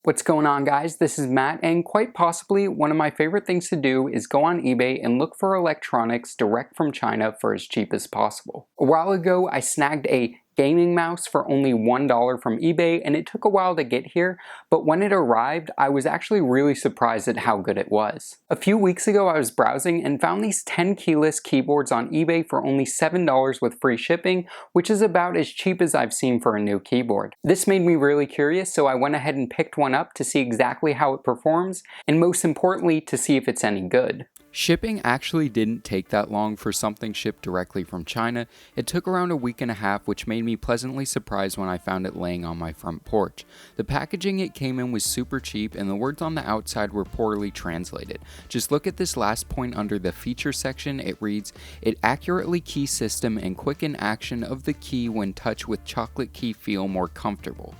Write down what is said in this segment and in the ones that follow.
What's going on, guys? This is Matt, and quite possibly one of my favorite things to do is go on eBay and look for electronics direct from China for as cheap as possible. A while ago, I snagged a gaming mouse for only $1 from eBay, and it took a while to get here, but when it arrived, I was actually really surprised at how good it was. A few weeks ago, I was browsing and found these 10 keyless keyboards on eBay for only $7 with free shipping, which is about as cheap as I've seen for a new keyboard. This made me really curious, so I went ahead and picked one up to see exactly how it performs, and most importantly, to see if it's any good. Shipping actually didn't take that long for something shipped directly from China. It took around a week and a half, which made me pleasantly surprised when I found it laying on my front porch. The packaging it came in was super cheap, and the words on the outside were poorly translated. Just look at this last point under the feature section. It reads, "It accurately key system and quicken action of the key when touched with chocolate key feel more comfortable."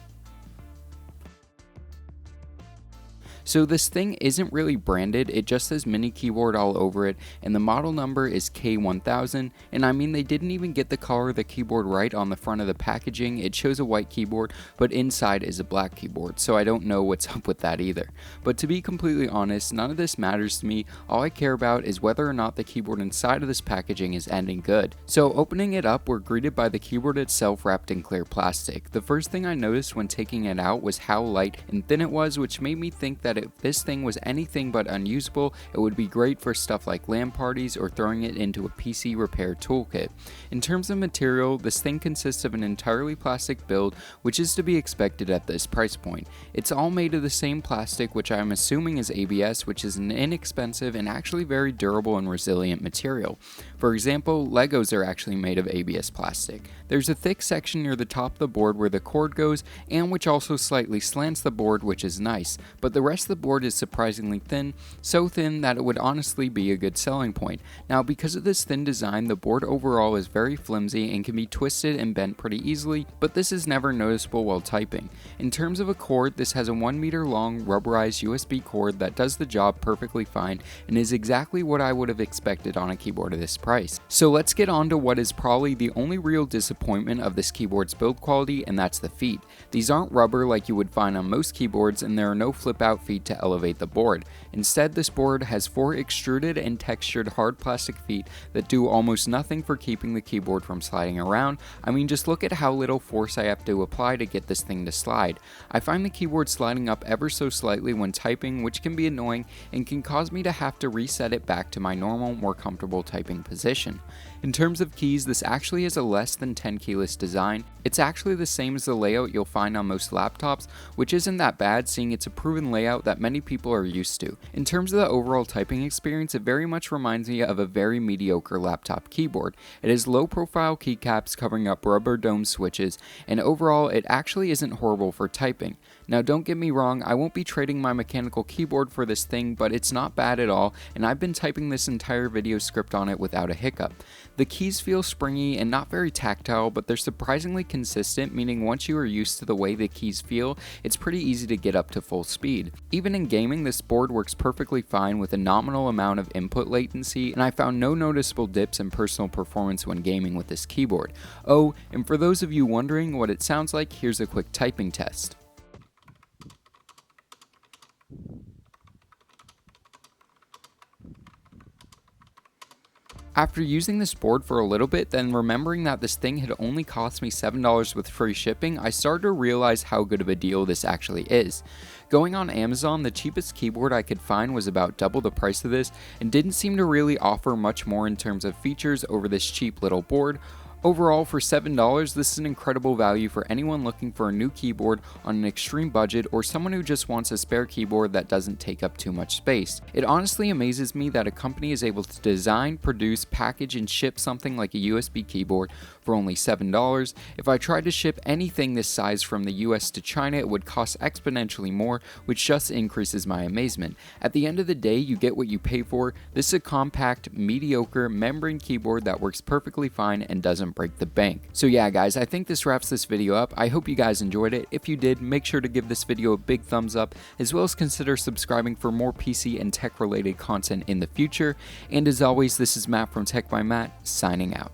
So this thing isn't really branded, it just says mini keyboard all over it, and the model number is K1000, and I mean they didn't even get the color of the keyboard right on the front of the packaging. It shows a white keyboard, but inside is a black keyboard, so I don't know what's up with that either. But to be completely honest, none of this matters to me. All I care about is whether or not the keyboard inside of this packaging is ending good. So opening it up, we're greeted by the keyboard itself wrapped in clear plastic. The first thing I noticed when taking it out was how light and thin it was, which made me think that if this thing was anything but unusable, it would be great for stuff like LAN parties or throwing it into a PC repair toolkit. In terms of material, this thing consists of an entirely plastic build, which is to be expected at this price point. It's all made of the same plastic, which I'm assuming is ABS, which is an inexpensive and actually very durable and resilient material. For example, Legos are actually made of ABS plastic. There's a thick section near the top of the board where the cord goes, and which also slightly slants the board, which is nice, but the rest of the board is surprisingly thin, so thin that it would honestly be a good selling point. Now, because of this thin design, the board overall is very flimsy and can be twisted and bent pretty easily, but this is never noticeable while typing. In terms of a cord, this has a 1 meter long rubberized USB cord that does the job perfectly fine and is exactly what I would have expected on a keyboard of this price. So let's get on to what is probably the only real disappointment of this keyboard's build quality, and that's the feet. These aren't rubber like you would find on most keyboards, and there are no flip out feet to elevate the board. Instead, this board has 4 extruded and textured hard plastic feet that do almost nothing for keeping the keyboard from sliding around. I mean, just look at how little force I have to apply to get this thing to slide. I find the keyboard sliding up ever so slightly when typing, which can be annoying and can cause me to have to reset it back to my normal, more comfortable typing position. In terms of keys, this actually has a less than 10 keyless design. It's actually the same as the layout you'll find on most laptops, which isn't that bad seeing it's a proven layout that many people are used to. In terms of the overall typing experience, it very much reminds me of a very mediocre laptop keyboard. It has low profile keycaps covering up rubber dome switches, and overall it actually isn't horrible for typing. Now don't get me wrong, I won't be trading my mechanical keyboard for this thing, but it's not bad at all, and I've been typing this entire video script on it without a hiccup. The keys feel springy and not very tactile, but they're surprisingly consistent, meaning once you are used to the way the keys feel, it's pretty easy to get up to full speed. Even in gaming, this board works perfectly fine with a nominal amount of input latency, and I found no noticeable dips in personal performance when gaming with this keyboard. Oh, and for those of you wondering what it sounds like, here's a quick typing test. After using this board for a little bit, then remembering that this thing had only cost me $7 with free shipping, I started to realize how good of a deal this actually is. Going on Amazon, the cheapest keyboard I could find was about double the price of this and didn't seem to really offer much more in terms of features over this cheap little board. Overall, for $7, this is an incredible value for anyone looking for a new keyboard on an extreme budget or someone who just wants a spare keyboard that doesn't take up too much space. It honestly amazes me that a company is able to design, produce, package, and ship something like a USB keyboard for only $7. If I tried to ship anything this size from the US to China, it would cost exponentially more, which just increases my amazement. At the end of the day, you get what you pay for. This is a compact, mediocre membrane keyboard that works perfectly fine and doesn't break the bank. So yeah guys, I think this wraps this video up. I hope you guys enjoyed it. If you did, make sure to give this video a big thumbs up, as well as consider subscribing for more PC and tech related content in the future. And as always, this is Matt from Tech by Matt, signing out.